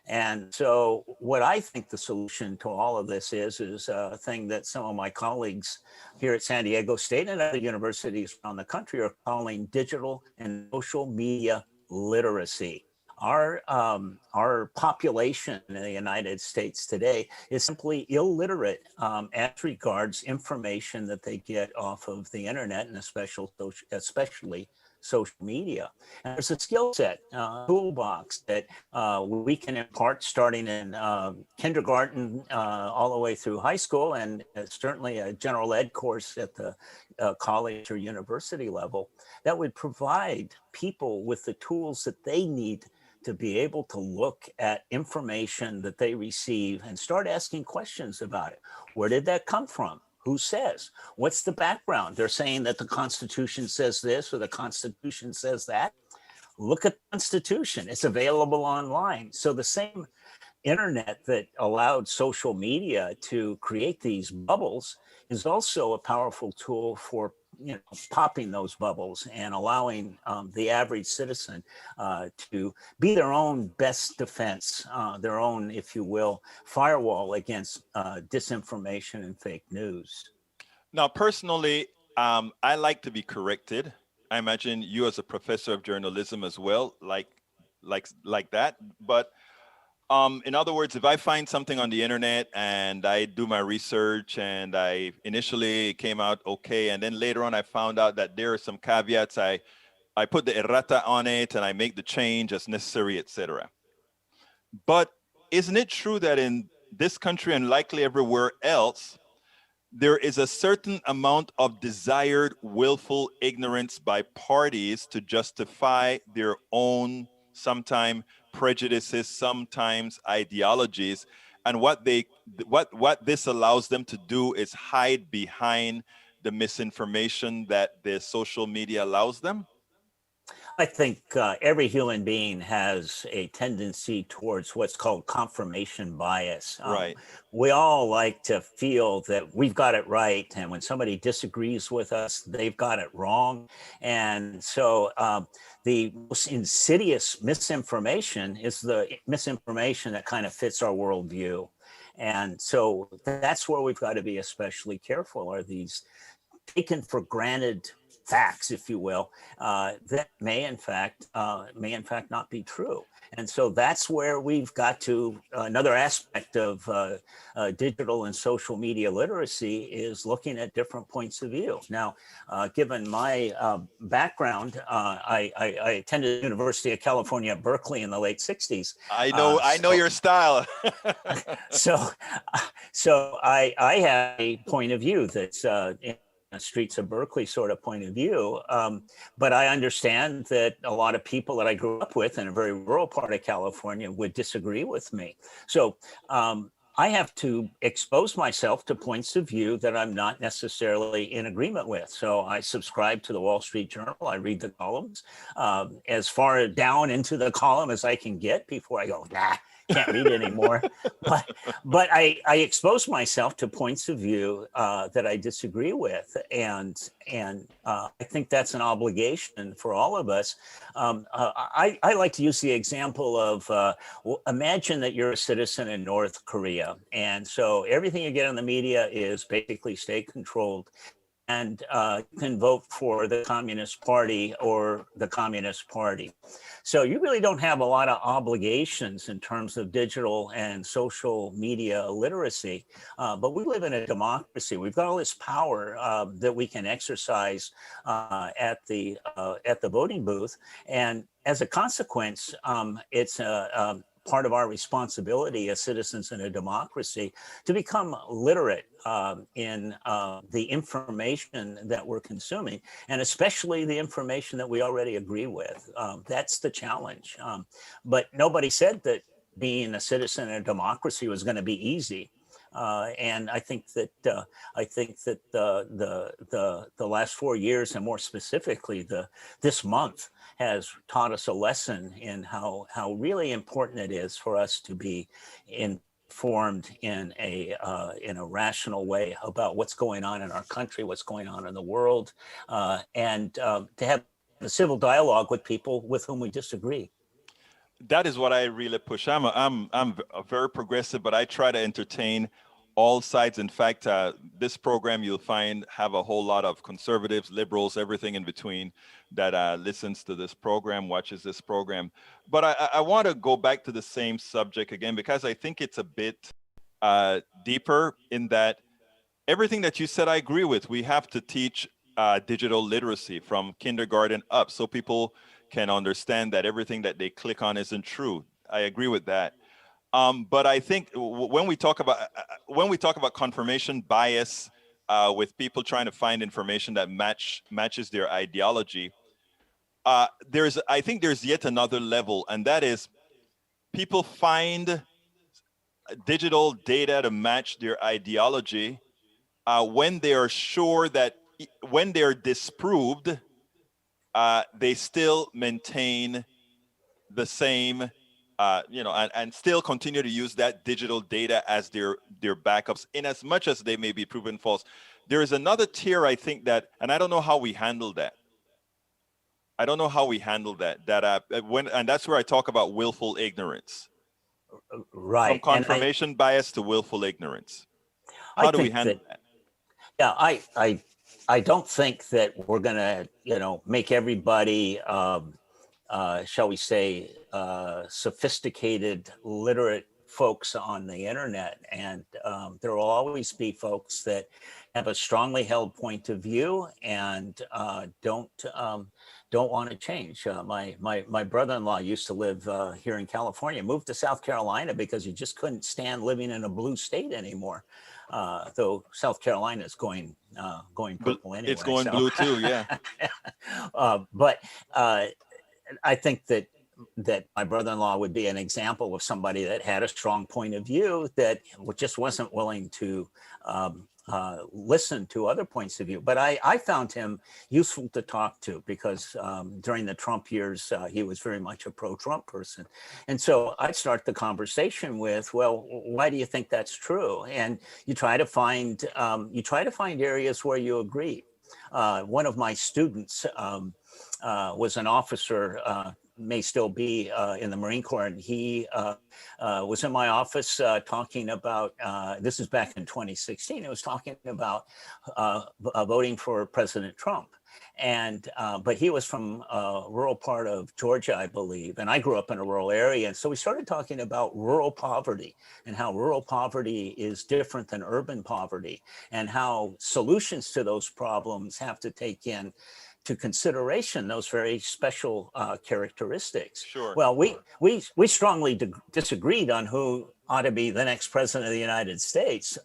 And so what I think the solution to all of this is a thing that some of my colleagues here at San Diego State and other universities around the country are calling digital and social media literacy. Our population in the United States today is simply illiterate as regards information that they get off of the internet and especially social media. And there's a skill set, toolbox that we can impart starting in kindergarten all the way through high school, and certainly a general ed course at the college or university level that would provide people with the tools that they need to be able to look at information that they receive and start asking questions about it. Where did that come from? Who says? What's the background? They're saying that the Constitution says this or the Constitution says that. Look at the Constitution. It's available online. So the same internet that allowed social media to create these bubbles is also a powerful tool for popping those bubbles and allowing the average citizen to be their own best defense, their own, if you will, firewall against disinformation and fake news. Now, personally, I like to be corrected. I imagine you, as a professor of journalism, as well, like that. But in other words, if I find something on the internet and I do my research and I initially came out okay, and then later on I found out that there are some caveats, I put the errata on it and I make the change as necessary, etc. But isn't it true that in this country and likely everywhere else, there is a certain amount of desired willful ignorance by parties to justify their own sometimes prejudices, sometimes ideologies, and what this allows them to do is hide behind the misinformation that the social media allows them? I think every human being has a tendency towards what's called confirmation bias. Right. We all like to feel that we've got it right, and when somebody disagrees with us, they've got it wrong. And so the most insidious misinformation is the misinformation that kind of fits our worldview. And so that's where we've got to be especially careful, are these taken for granted facts, if you will, that may in fact not be true. And so that's where we've got to, another aspect of digital and social media literacy is looking at different points of view. Now, given my background, I attended the University of California at Berkeley in the late 60s. I know your style. so I have a point of view that's in the streets of Berkeley sort of point of view. But I understand that a lot of people that I grew up with in a very rural part of California would disagree with me. So I have to expose myself to points of view that I'm not necessarily in agreement with. So I subscribe to the Wall Street Journal. I read the columns as far down into the column as I can get before I go, nah, can't read anymore. But I expose myself to points of view that I disagree with, and I think that's an obligation for all of us. I like to use the example of imagine that you're a citizen in North Korea, and so everything you get on the media is basically state controlled. And you can vote for the Communist Party or the Communist Party. So you really don't have a lot of obligations in terms of digital and social media literacy. But we live in a democracy. We've got all this power that we can exercise at the voting booth. And as a consequence, it's part of our responsibility as citizens in a democracy to become literate in the information that we're consuming, and especially the information that we already agree with. That's the challenge. But nobody said that being a citizen in a democracy was going to be easy. And I think that the last 4 years, and more specifically this month, has taught us a lesson in how really important it is for us to be informed in a rational way about what's going on in our country, what's going on in the world, and to have a civil dialogue with people with whom we disagree. That is what I really push. I'm a very progressive, but I try to entertain all sides. In fact, this program you'll find have a whole lot of conservatives, liberals, everything in between that listens to this program, watches this program. But I want to go back to the same subject again, because I think it's a bit deeper in that everything that you said I agree with. We have to teach digital literacy from kindergarten up so people can understand that everything that they click on isn't true. I agree with that. But I think when we talk about confirmation bias with people trying to find information that matches their ideology, I think there's yet another level, and that is people find digital data to match their ideology when they are sure that when they're disproved, they still maintain the same, and still continue to use that digital data as their backups, in as much as they may be proven false. There is another tier, I think, that, and I don't know how we handle that. I don't know how we handle that. And that's where I talk about willful ignorance. Right. From confirmation bias to willful ignorance. How do we handle that? Yeah, I don't think that we're going to, make everybody, shall we say, sophisticated, literate folks on the internet. And there will always be folks that have a strongly held point of view and don't want to change. My brother-in-law used to live here in California, moved to South Carolina because he just couldn't stand living in a blue state anymore. Though South Carolina is going purple anyway. It's going blue too, yeah. But I think that my brother-in-law would be an example of somebody that had a strong point of view that just wasn't willing to listen to other points of view. But I found him useful to talk to because during the Trump years, he was very much a pro-Trump person. And so I'd start the conversation with, well, why do you think that's true? And you try to find areas where you agree. One of my students was an officer, may still be in the Marine Corps, and he was in my office talking about, this is back in 2016, it was talking about voting for President Trump. And but he was from a rural part of Georgia, I believe, and I grew up in a rural area. And so we started talking about rural poverty and how rural poverty is different than urban poverty, and how solutions to those problems have to take in to consideration those very special characteristics. Sure. Well, we strongly disagreed on who ought to be the next president of the United States,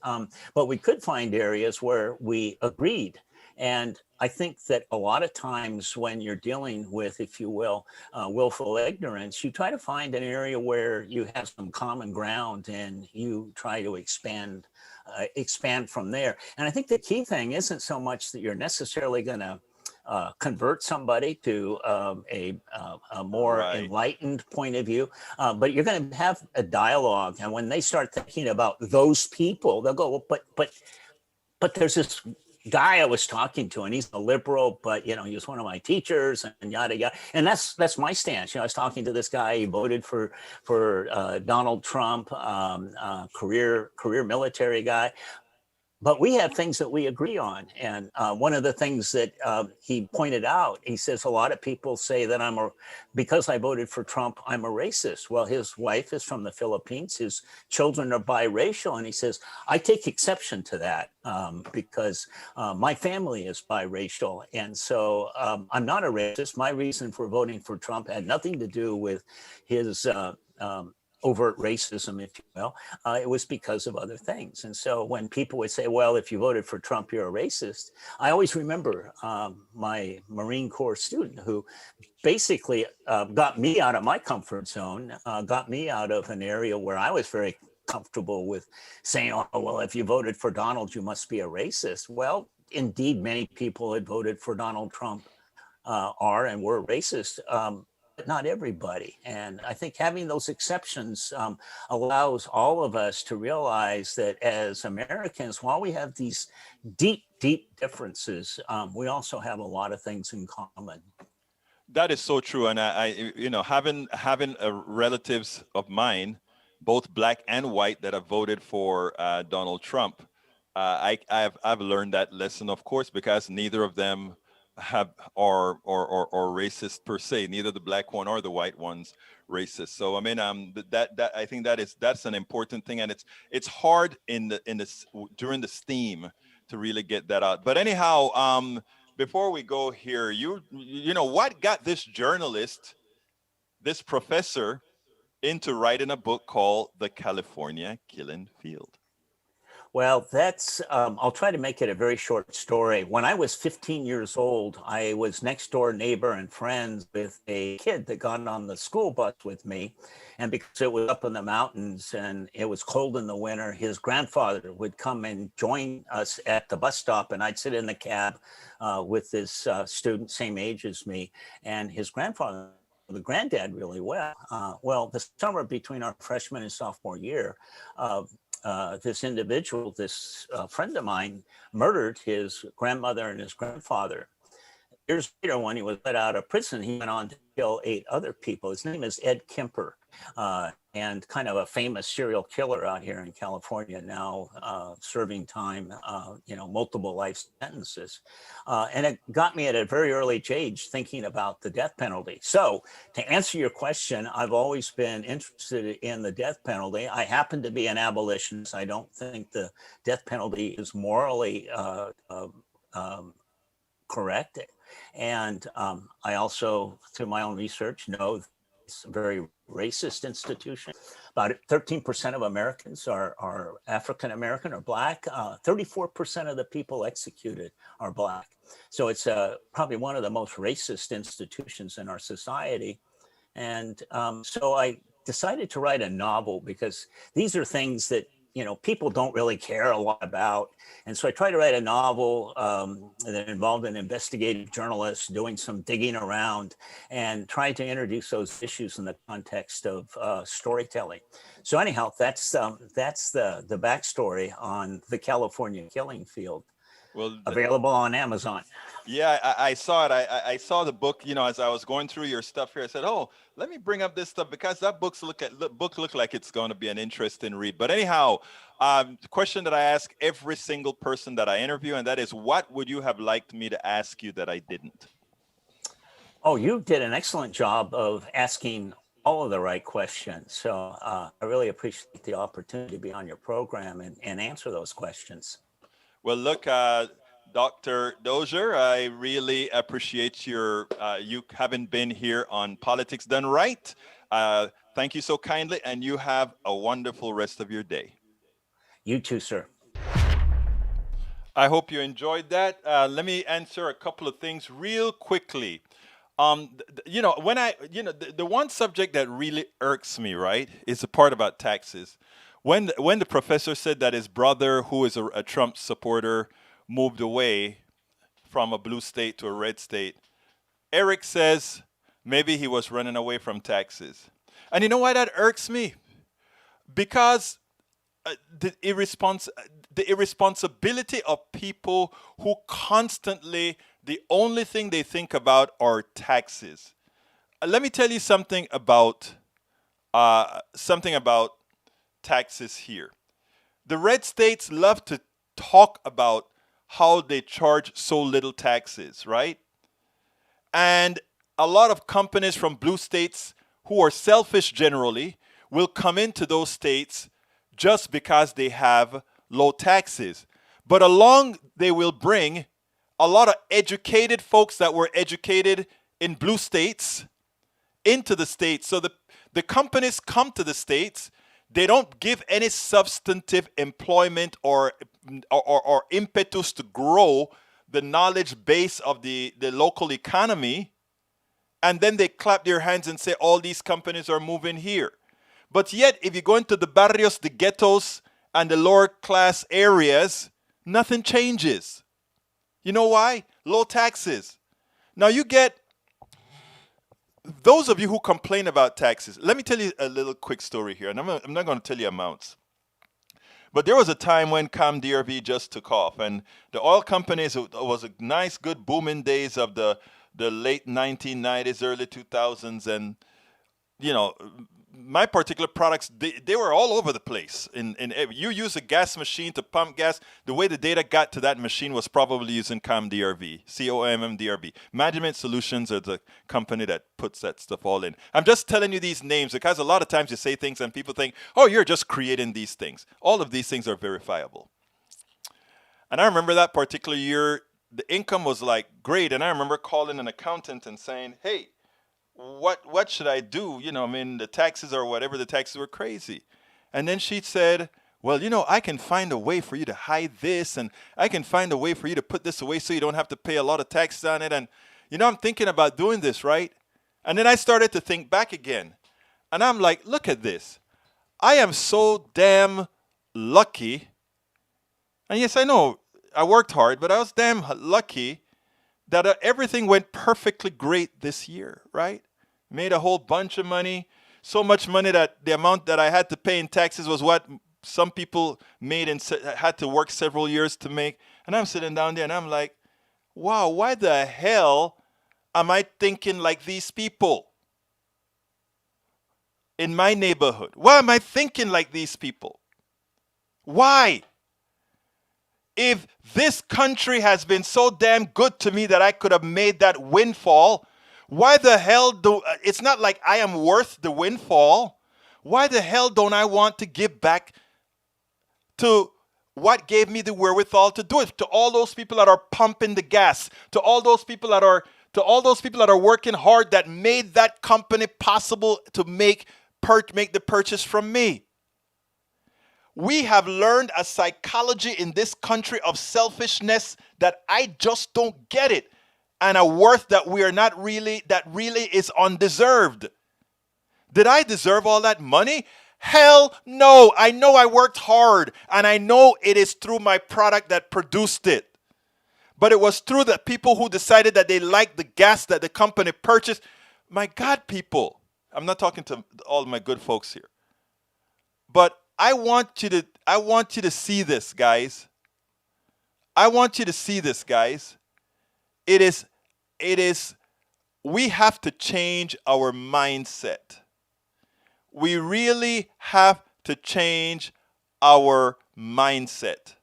but we could find areas where we agreed. And I think that a lot of times when you're dealing with, if you will, willful ignorance, you try to find an area where you have some common ground and you try to expand from there. And I think the key thing isn't so much that you're necessarily going to convert somebody to a more enlightened point of view, but you're going to have a dialogue. And when they start thinking about those people, they'll go, well, but there's this guy I was talking to, and he's a liberal, but he was one of my teachers, and yada yada. And that's my stance. I was talking to this guy. He voted for Donald Trump, career military guy. But we have things that we agree on. And one of the things that he pointed out, he says, a lot of people say that because I voted for Trump, I'm a racist. Well, his wife is from the Philippines. His children are biracial. And he says, I take exception to that because my family is biracial. And so I'm not a racist. My reason for voting for Trump had nothing to do with his overt racism, if you will. It was because of other things. And so when people would say, well, if you voted for Trump, you're a racist, I always remember my Marine Corps student who basically got me out of my comfort zone, got me out of an area where I was very comfortable with saying, oh, well, if you voted for Donald, you must be a racist. Well, indeed, many people had voted for Donald Trump are and were racist. But not everybody. And I think having those exceptions allows all of us to realize that as Americans, while we have these deep, deep differences, we also have a lot of things in common. That is so true. And I having relatives of mine, both black and white, that have voted for Donald Trump, I've learned that lesson, of course, because neither of them are racist per se. Neither the black one or the white one's racist. So I mean, that I think that's an important thing, and it's hard during the steam to really get that out. But anyhow, before we go here, you know what got this journalist, this professor, into writing a book called The California Killing Field? Well, that's, I'll try to make it a very short story. When I was 15 years old, I was next door neighbor and friends with a kid that got on the school bus with me. And because it was up in the mountains and it was cold in the winter, his grandfather would come and join us at the bus stop, and I'd sit in the cab with this student, same age as me, and his grandfather, the granddad, really well. Well, the summer between our freshman and sophomore year, this individual, this friend of mine, murdered his grandmother and his grandfather. Years later, when he was let out of prison, he went on to kill 8 other people. His name is Ed Kemper, and kind of a famous serial killer out here in California now, serving time, multiple life sentences. And it got me at a very early age thinking about the death penalty. So to answer your question, I've always been interested in the death penalty. I happen to be an abolitionist. I don't think the death penalty is morally correct. And I also, through my own research, know it's a very racist institution. About 13% of Americans are African American or Black. 34% of the people executed are Black. So it's probably one of the most racist institutions in our society. And so I decided to write a novel because these are things that people don't really care a lot about. And so I tried to write a novel that involved an investigative journalist doing some digging around and trying to introduce those issues in the context of storytelling. So anyhow, that's the backstory on the California killing field. Well, Available on Amazon. yeah, I saw it. I saw the book. As I was going through your stuff here, I said, "Oh, let me bring up this stuff because that book look like it's going to be an interesting read." But anyhow, the question that I ask every single person that I interview, and that is, what would you have liked me to ask you that I didn't? Oh, you did an excellent job of asking all of the right questions. So I really appreciate the opportunity to be on your program and answer those questions. Well, look, Dr. Dozier, I really appreciate you having been here on Politics Done Right. Thank you so kindly, and you have a wonderful rest of your day. You too, sir. I hope you enjoyed that. Let me answer a couple of things real quickly. The one subject that really irks me, right, is the part about taxes. When the professor said that his brother, who is a Trump supporter, moved away from a blue state to a red state, Eric says maybe he was running away from taxes. And you know why that irks me? Because the irresponsibility of people who constantly, the only thing they think about are taxes. Let me tell you something about taxes here. The red states love to talk about how they charge so little taxes, right? And a lot of companies from blue states who are selfish generally will come into those states just because they have low taxes. But along they will bring a lot of educated folks that were educated in blue states into the states. So the companies come to the states. They don't give any substantive employment or impetus to grow the knowledge base of the local economy. And then they clap their hands and say, all these companies are moving here. But yet, if you go into the barrios, the ghettos, and the lower class areas, nothing changes. You know why? Low taxes. Now you get, those of you who complain about taxes, let me tell you a little quick story here. And I'm not going to tell you amounts. But there was a time when ComDRV just took off. And the oil companies, it was a nice, good booming days of the late 1990s, early 2000s. And, my particular products, they were all over the place. You use a gas machine to pump gas. The way the data got to that machine was probably using ComDRV, COMMDRV. Management Solutions are the company that puts that stuff all in. I'm just telling you these names because a lot of times you say things and people think, oh, you're just creating these things. All of these things are verifiable. And I remember that particular year, the income was like great. And I remember calling an accountant and saying, hey, what should I do? The taxes or whatever, the taxes were crazy. And then she said, well, I can find a way for you to hide this, and I can find a way for you to put this away so you don't have to pay a lot of taxes on it. And, I'm thinking about doing this, right? And then I started to think back again. And I'm like, look at this. I am so damn lucky. And yes, I know I worked hard, but I was damn lucky that everything went perfectly great this year, right? Made a whole bunch of money. So much money that the amount that I had to pay in taxes was what some people made and had to work several years to make. And I'm sitting down there and I'm like, wow, why the hell am I thinking like these people in my neighborhood? Why am I thinking like these people? Why? If this country has been so damn good to me that I could have made that windfall, why the hell it's not like I am worth the windfall. Why the hell don't I want to give back to what gave me the wherewithal to do it? To all those people that are pumping the gas, to all those people that are working hard that made that company possible to make the purchase from me. We have learned a psychology in this country of selfishness that I just don't get it. And a worth that really is undeserved. Did I deserve all that money? Hell no. I know I worked hard, and I know it is through my product that produced it. But it was through the people who decided that they liked the gas that the company purchased. My God, people. I'm not talking to all my good folks here. But I want you to see this, guys. I want you to see this, guys. It is, we have to change our mindset. We really have to change our mindset.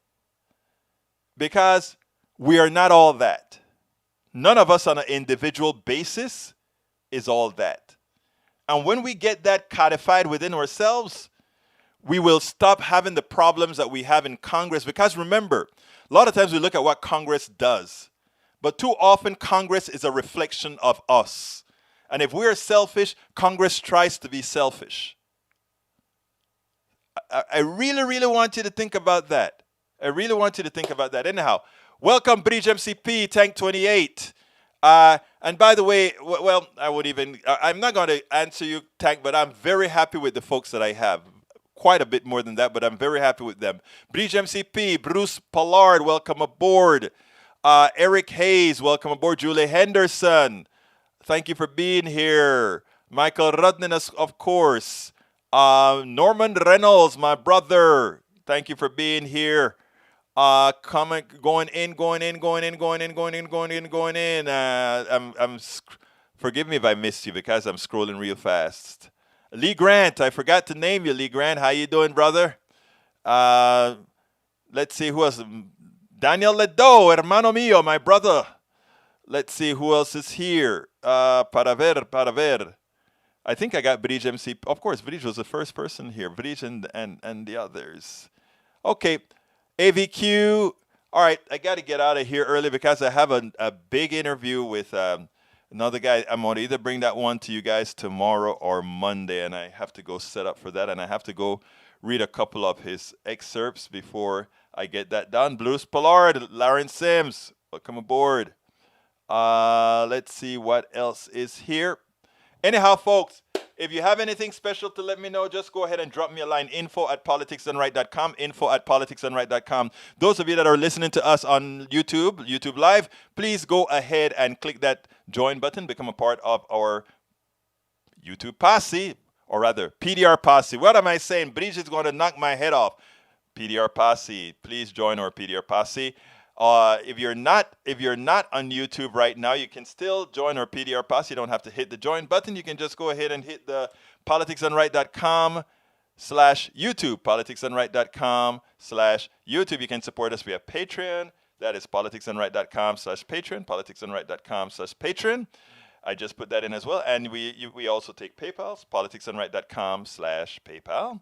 Because we are not all that. None of us on an individual basis is all that. And when we get that codified within ourselves, we will stop having the problems that we have in Congress. Because remember, a lot of times we look at what Congress does. But too often, Congress is a reflection of us. And if we're selfish, Congress tries to be selfish. I really, really want you to think about that. I really want you to think about that. Anyhow, welcome, Bridge MCP, Tank 28. And by the way, well, I'm not going to answer you, Tank, but I'm very happy with the folks that I have. Quite a bit more than that, but I'm very happy with them. Bridge MCP, Bruce Pollard, welcome aboard. Eric Hayes, welcome aboard. Julie Henderson, thank you for being here. Michael Rudnin, of course. Norman Reynolds, my brother, thank you for being here. Going in. Forgive me if I missed you because I'm scrolling real fast. Lee Grant, I forgot to name you, Lee Grant. How you doing, brother? Let's see who else. Daniel Ledo, hermano mío, my brother. Let's see who else is here. Para ver. I think I got Bridge MC. Of course, Bridge was the first person here. Bridge and the others. Okay, AVQ. All right, I got to get out of here early because I have a big interview with another guy. I'm going to either bring that one to you guys tomorrow or Monday, and I have to go set up for that, and I have to go read a couple of his excerpts before I get that done. Bruce Pollard, Lawrence Sims, welcome aboard. Let's see what else is here. Anyhow, folks, if you have anything special to let me know, just go ahead and drop me a line, info@politicsdoneright.com, info@politicsdoneright.com. Those of you that are listening to us on YouTube Live, please go ahead and click that join button, become a part of our YouTube posse, or rather, PDR posse. What am I saying? Bridge is going to knock my head off. PDR posse, please join our PDR posse. If you're not on YouTube right now, you can still join our PDR posse. You don't have to hit the join button. You can just go ahead and hit the politicsdoneright.com/YouTube. politicsdoneright.com/YouTube. You can support us via Patreon. That is politicsdoneright.com/Patreon. politicsdoneright.com/Patreon. I just put that in as well. And we also take PayPal. politicsdoneright.com/PayPal.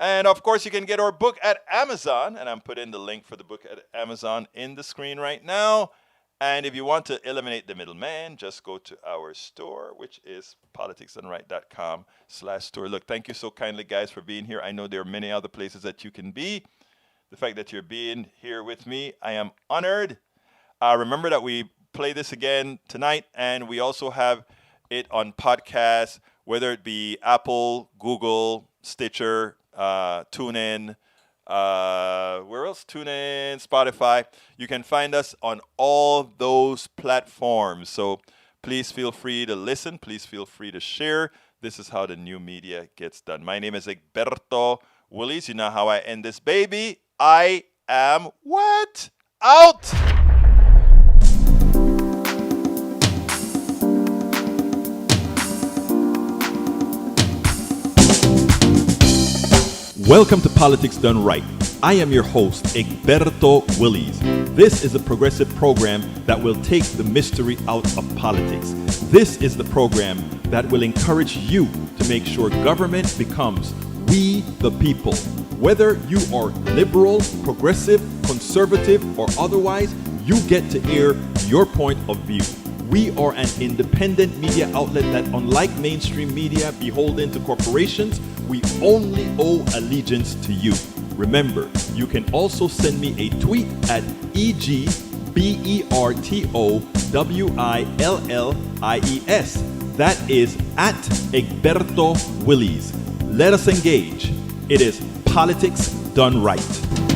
And, of course, you can get our book at Amazon. And I'm putting the link for the book at Amazon in the screen right now. And if you want to eliminate the middleman, just go to our store, which is politicsdoneright.com/store. Look, thank you so kindly, guys, for being here. I know there are many other places that you can be. The fact that you're being here with me, I am honored. Remember that we play this again tonight. And we also have it on podcast, whether it be Apple, Google, Stitcher, TuneIn, where else? TuneIn, Spotify. You can find us on all those platforms. So please feel free to listen. Please feel free to share. This is how the new media gets done. My name is Egberto Willies. You know how I end this baby. I am what? Out! Welcome to Politics Done Right. I am your host, Egberto Willies. This is a progressive program that will take the mystery out of politics. This is the program that will encourage you to make sure government becomes we the people. Whether you are liberal, progressive, conservative, or otherwise, you get to air your point of view. We are an independent media outlet that, unlike mainstream media beholden to corporations, we only owe allegiance to you. Remember, you can also send me a tweet at EGBERTOWILLIES. That is at Egberto Willies. Let us engage. It is politics done right.